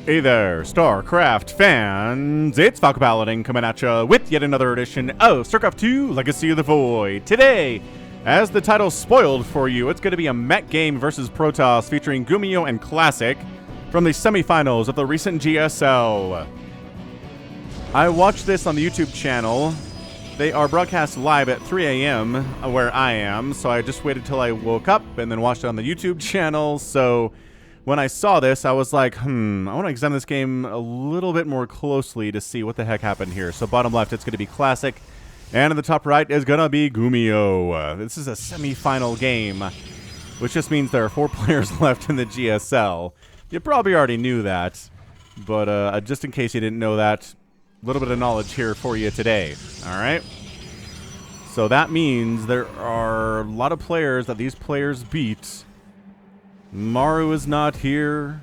Hey there, StarCraft fans! It's Falcon Paladin coming at you with yet another edition of StarCraft 2 Legacy of the Void. Today, as the title spoiled for you, it's going to be a MECH game versus Protoss featuring GuMiho and Classic from the semifinals of the recent GSL. I watched this on the YouTube channel. They are broadcast live at 3 a.m. where I am, so I just waited till I woke up and then watched it on the YouTube channel. So when I saw this, I was like, I want to examine this game a little bit more closely to see what the heck happened here. So bottom left, it's going to be Classic, and in the top right is going to be GuMiho. This is a semi-final game, which just means there are 4 players left in the GSL. You probably already knew that, but just in case you didn't know that, a little bit of knowledge here for you today. All right? So that means there are a lot of players that these players beat. Maru is not here.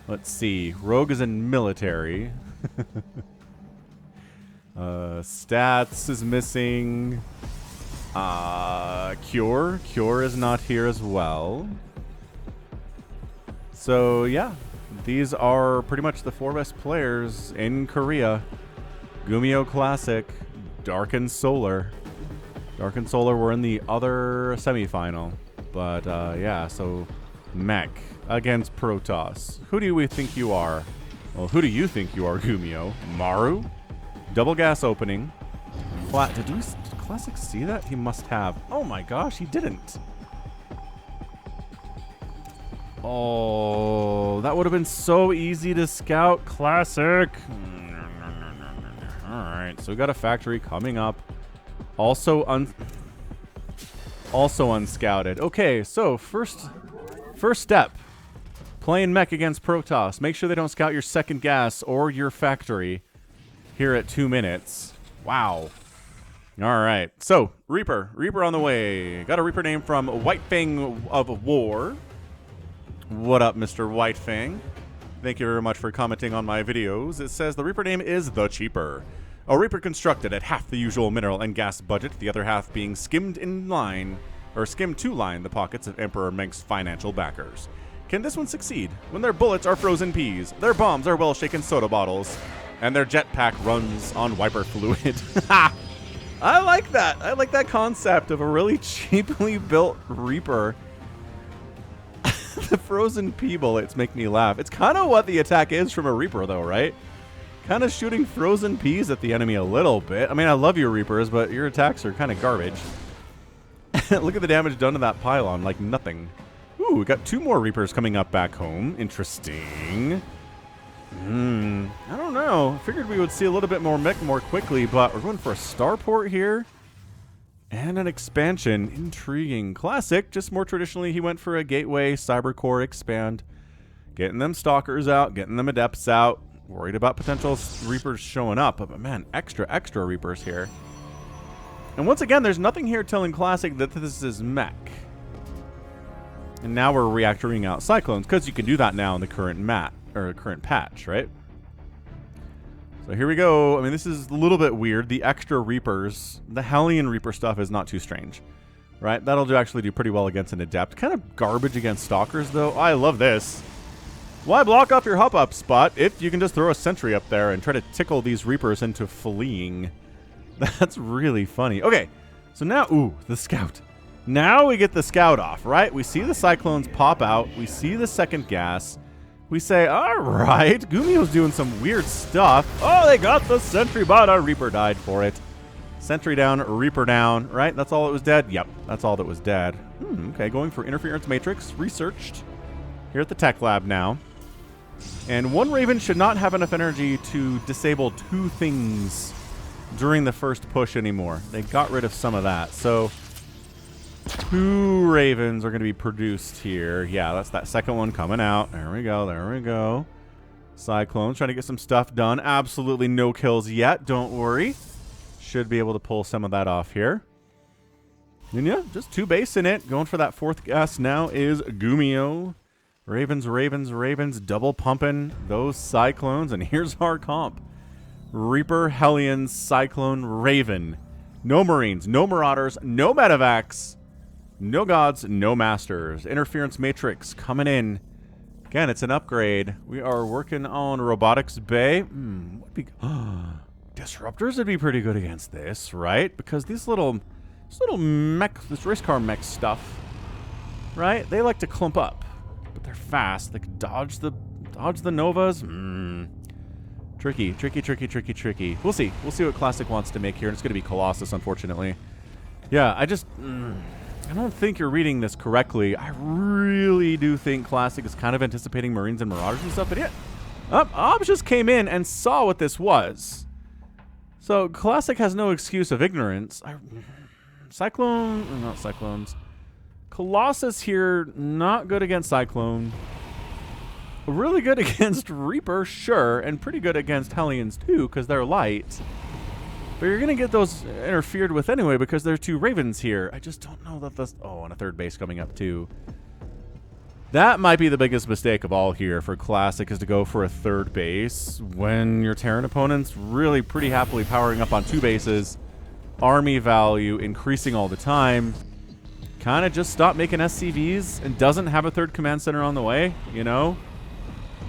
Let's see. Rogue is in military. Stats is missing. Cure. Cure is not here as well. So, yeah. These are pretty much the 4 best players in Korea. GuMiho Classic, Dark and Solar. Dark and Solar were in the other semifinal. But, yeah, so MECH against Protoss. Who do we think you are? Well, who do you think you are, GuMiho? Maru? Double gas opening. Did Classic see that? He must have. Oh my gosh, he didn't. Oh, that would have been so easy to scout. Classic. Alright, so we got a factory coming up. Also unscouted. Okay, so first step. Playing MECH against Protoss. Make sure they don't scout your second gas or your factory here at 2 minutes. Wow. Alright, so Reaper. Reaper on the way. Got a Reaper name from Whitefang of War. What up, Mr. Whitefang? Thank you very much for commenting on my videos. It says the Reaper name is The Cheaper. A Reaper constructed at half the usual mineral and gas budget, the other half being skimmed to line the pockets of Emperor Meng's financial backers. Can this one succeed? When their bullets are frozen peas, their bombs are well-shaken soda bottles, and their jetpack runs on wiper fluid. I like that. I like that concept of a really cheaply built Reaper. The frozen pea bullets make me laugh. It's kind of what the attack is from a Reaper, though, right? Kind of shooting frozen peas at the enemy a little bit. I mean, I love your Reapers, but your attacks are kind of garbage. Look at the damage done to that pylon, like nothing. Ooh, we got 2 more Reapers coming up back home. Interesting. I don't know. I figured we would see a little bit more MECH more quickly, but we're going for a starport here. And an expansion. Intriguing. Classic. Just more traditionally, he went for a gateway, cybercore expand. Getting them stalkers out, getting them adepts out. Worried about potential Reapers showing up. But man, extra Reapers here. And once again, there's nothing here telling Classic that this is MECH. And now we're reactoring out Cyclones, because you can do that now in the current current patch, right? So here we go. I mean, this is a little bit weird. The extra Reapers, the Hellion Reaper stuff is not too strange, right? That'll actually do pretty well against an Adept. Kind of garbage against Stalkers, though. I love this. Why block off your hop-up spot if you can just throw a sentry up there and try to tickle these Reapers into fleeing? That's really funny. Okay, so now, ooh, the Scout. Now we get the Scout off, right? We see the Cyclones pop out. We see the second gas. We say, all right, GuMiho's doing some weird stuff. Oh, they got the sentry, but a Reaper died for it. Sentry down, Reaper down, right? That's all that was dead? Yep, that's all that was dead. Okay, going for Interference Matrix, researched here at the Tech Lab now. And 1 Raven should not have enough energy to disable 2 things during the first push anymore. They got rid of some of that, so 2 Ravens are going to be produced here. Yeah, that's that second one coming out. There we go. There we go. Cyclones trying to get some stuff done. Absolutely no kills yet. Don't worry. Should be able to pull some of that off here. And yeah, just 2 base in it. Going for that 4th gas now is GuMiho. Ravens. Double pumping those Cyclones. And here's our comp. Reaper, Hellion, Cyclone, Raven. No Marines, no Marauders, no Medevacs. No gods, no masters. Interference Matrix coming in. Again, it's an upgrade. We are working on Robotics Bay. Would be Disruptors would be pretty good against this, right? Because these little mech, this race car mech stuff, right? They like to clump up, but they're fast. They can dodge the Novas. Tricky, tricky, tricky, tricky, tricky. We'll see. We'll see what Classic wants to make here. And it's going to be Colossus, unfortunately. Yeah, I don't think you're reading this correctly. I really do think Classic is kind of anticipating Marines and Marauders and stuff. But yeah, Obs just came in and saw what this was. So Classic has no excuse of ignorance. Not Cyclones. Colossus here, not good against Cyclone. Really good against Reaper, sure, and pretty good against Hellions too, because they're light. But you're going to get those interfered with anyway because there's 2 Ravens here. I just don't know that this... Oh, and a third base coming up too. That might be the biggest mistake of all here for Classic, is to go for a third base when your Terran opponent's really pretty happily powering up on 2 bases. Army value increasing all the time. Kind of just stop making SCVs and doesn't have a third command center on the way, you know?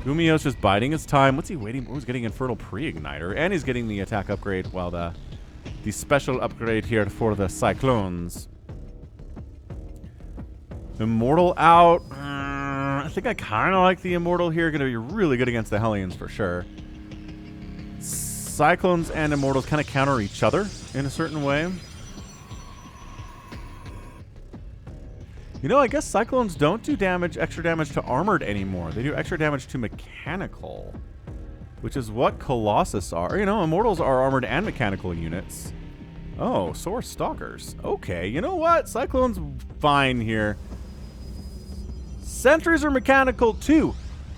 GuMiho's just biding his time. What's he waiting for? He's getting Infernal Pre-Igniter, and he's getting the attack upgrade, while the special upgrade here for the Cyclones. Immortal out. I think I kind of like the Immortal here. Going to be really good against the Hellions for sure. Cyclones and Immortals kind of counter each other in a certain way. You know, I guess Cyclones don't do extra damage to armored anymore. They do extra damage to mechanical, which is what Colossus are. You know, Immortals are armored and mechanical units. Oh, Source Stalkers. Okay, you know what? Cyclones fine here. Sentries are mechanical too.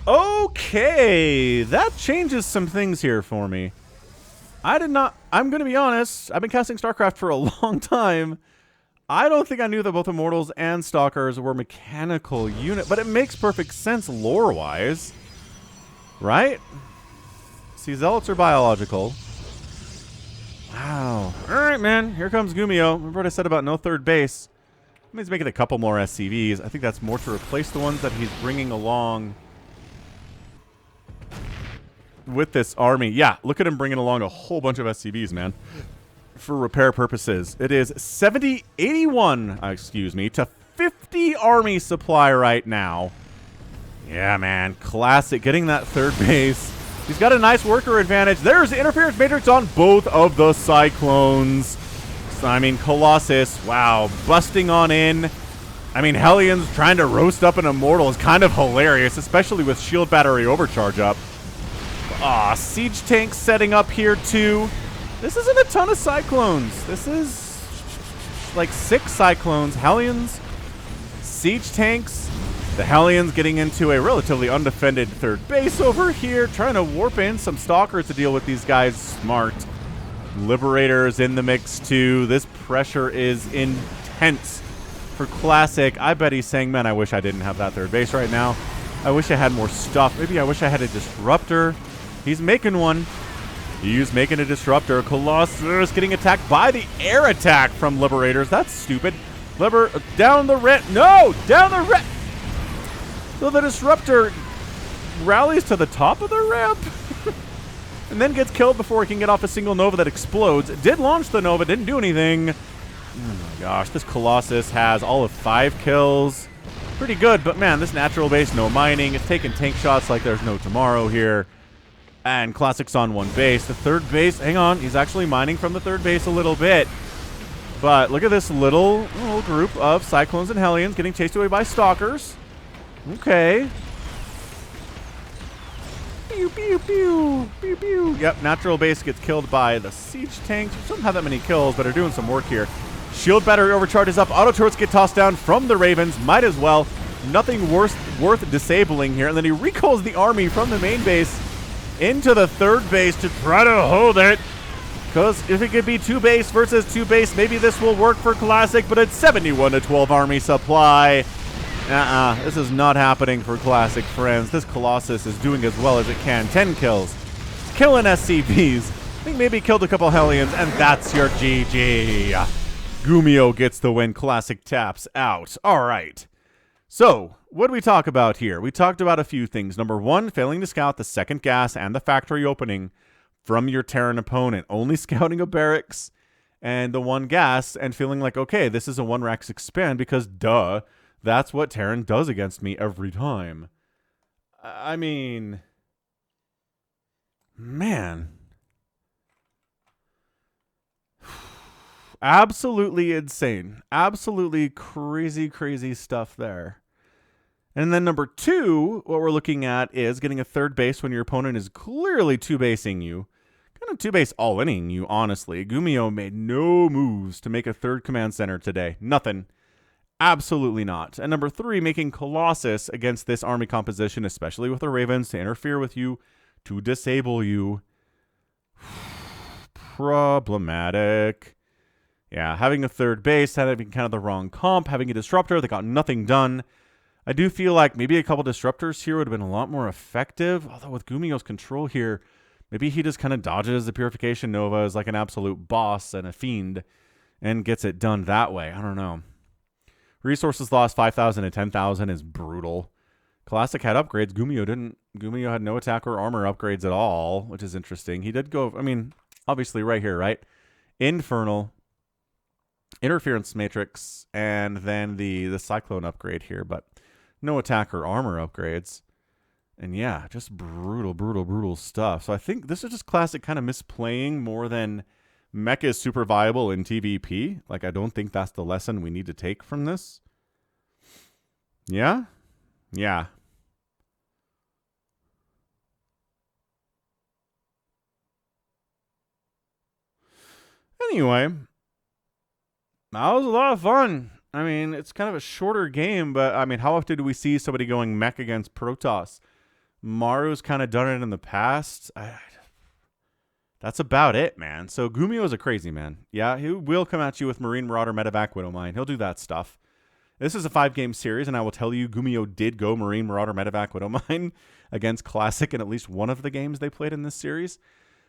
Okay, that changes some things here for me. I'm going to be honest, I've been casting StarCraft for a long time. I don't think I knew that both Immortals and Stalkers were mechanical units, but it makes perfect sense lore-wise, right? See, Zealots are biological. Wow. All right, man. Here comes GuMiho. Remember what I said about no third base? He's making a couple more SCVs. I think that's more to replace the ones that he's bringing along with this army. Yeah, look at him bringing along a whole bunch of SCVs, man. For repair purposes. It is 81 to 50 army supply right now. Yeah, man. Classic. Getting that third base. He's got a nice worker advantage. There's the interference matrix on both of the Cyclones. So, I mean, Colossus, wow, busting on in. I mean, Hellions trying to roast up an Immortal is kind of hilarious, especially with shield battery overcharge up. Siege tanks setting up here too. This isn't a ton of Cyclones. This is like 6 Cyclones. Hellions, siege tanks. The Hellions getting into a relatively undefended third base over here, trying to warp in some Stalkers to deal with these guys. Smart. Liberators in the mix too. This pressure is intense for Classic. I bet he's saying, man, I wish I didn't have that third base right now. I wish I had more stuff. Maybe I wish I had a Disruptor. He's making one. He's making a Disruptor. Colossus getting attacked by the air attack from Liberators. That's stupid. Down the ramp. No! Down the ramp! So the Disruptor rallies to the top of the ramp and then gets killed before he can get off a single Nova that explodes. Did launch the Nova, didn't do anything. Oh my gosh, this Colossus has all of 5 kills. Pretty good, but man, this natural base, no mining. It's taking tank shots like there's no tomorrow here. And Classic's on 1 base. The third base, hang on, he's actually mining from the third base a little bit. But look at this little group of Cyclones and Hellions getting chased away by Stalkers. Okay. Pew, pew, pew, pew, pew. Yep, natural base gets killed by the siege tanks. Don't have that many kills, but are doing some work here. Shield battery overcharges up. Auto turrets get tossed down from the Ravens. Might as well. Nothing worth disabling here. And then he recalls the army from the main base into the third base to try to hold it. Because if it could be 2 base versus 2 base, maybe this will work for Classic, but it's 71 to 12 army supply. This is not happening for Classic, friends. This Colossus is doing as well as it can. 10 kills. Killing SCVs. I think maybe killed a couple Hellions, and that's your GG. GuMiho gets the win. Classic taps out. All right. So, what did we talk about here? We talked about a few things. Number one, failing to scout the second gas and the factory opening from your Terran opponent. Only scouting a barracks and the one gas and feeling like, okay, this is a one Rex expand because, duh, that's what Terran does against me every time. I mean, man. Absolutely insane. Absolutely crazy, crazy stuff there. And then number two, what we're looking at is getting a third base when your opponent is clearly two-basing you. Kind of two-base all-inning you, honestly. GuMiho made no moves to make a third command center today. Nothing. Absolutely not. And number three, making Colossus against this army composition, especially with the Ravens, to interfere with you, to disable you. Problematic. Yeah, having a third base, having kind of the wrong comp, having a disruptor that got nothing done. I do feel like maybe a couple disruptors here would have been a lot more effective. Although with GuMiho's control here, maybe he just kind of dodges the Purification Nova as like an absolute boss and a fiend and gets it done that way. I don't know. Resources lost 5,000 to 10,000 is brutal. Classic had upgrades. GuMiho didn't. GuMiho had no attack or armor upgrades at all, which is interesting. He did go, I mean, obviously right here, right? Infernal, Interference Matrix, and then the Cyclone upgrade here, but no attack or armor upgrades. And yeah, just brutal, brutal, brutal stuff. So I think this is just classic kind of misplaying more than mech is super viable in TVP. Like, I don't think that's the lesson we need to take from this. Yeah? Yeah. Anyway, that was a lot of fun. I mean, it's kind of a shorter game, but I mean, how often do we see somebody going mech against Protoss? Maru's kind of done it in the past. That's about it, man. So GuMiho is a crazy man. Yeah, he will come at you with Marine Marauder, Medevac, Widowmine. He'll do that stuff. This is a 5-game series, and I will tell you, GuMiho did go Marine Marauder, Medevac, Widowmine against Classic in at least one of the games they played in this series.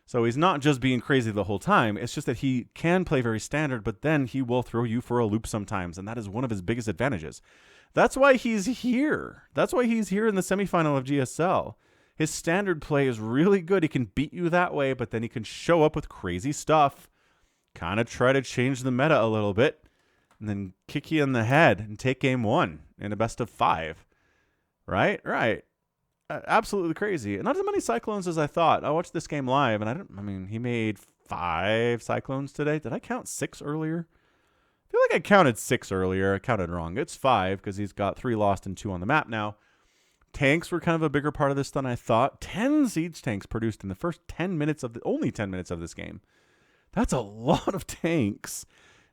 So he's not just being crazy the whole time. It's just that he can play very standard, but then he will throw you for a loop sometimes, and that is one of his biggest advantages. That's why he's here. That's why he's here in the semifinal of GSL. His standard play is really good. He can beat you that way, but then he can show up with crazy stuff, kind of try to change the meta a little bit, and then kick you in the head and take game one in a best of 5. Right? Right. Absolutely crazy. Not as many Cyclones as I thought. I watched this game live, and he made 5 Cyclones today. Did I count 6 earlier? I feel like I counted 6 earlier. I counted wrong. It's 5 because he's got 3 lost and 2 on the map now. Tanks were kind of a bigger part of this than I thought. 10 siege tanks produced in the first 10 minutes of only 10 minutes of this game. That's a lot of tanks.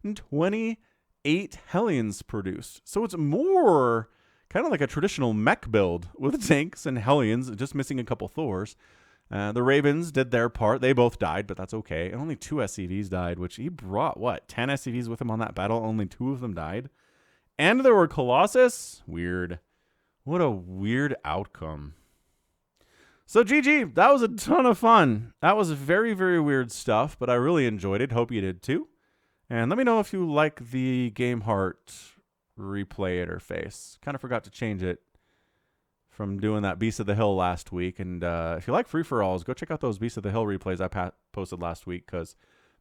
And 28 Hellions produced. So it's more kind of like a traditional mech build with tanks and Hellions, just missing a couple Thors. The Ravens did their part. They both died, but that's okay. And only 2 SCVs died, which he brought, 10 SCVs with him on that battle? Only 2 of them died. And there were Colossus. Weird. What a weird outcome. So GG, that was a ton of fun. That was very, very weird stuff, but I really enjoyed it. Hope you did too. And let me know if you like the Game Heart replay interface. Kind of forgot to change it from doing that Beast of the Hill last week. And if you like free-for-alls, go check out those Beast of the Hill replays I posted last week because,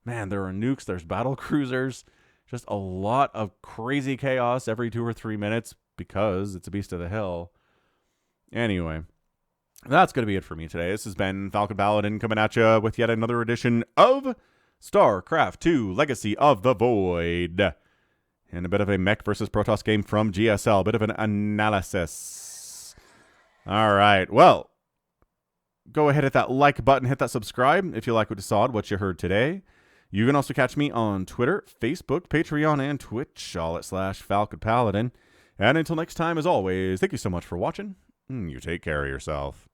man, there are nukes, there's battle cruisers, just a lot of crazy chaos every 2 or 3 minutes because it's a Beast of the Hill. Anyway, that's going to be it for me today. This has been Falcon Paladin coming at you with yet another edition of StarCraft 2 Legacy of the Void. And a bit of a mech versus Protoss game from GSL. A bit of an analysis. All right. Well, go ahead, hit that like button, hit that subscribe if you like what you saw, what you heard today. You can also catch me on Twitter, Facebook, Patreon, and Twitch, all at /Falcon Paladin. And until next time, as always, thank you so much for watching. You take care of yourself.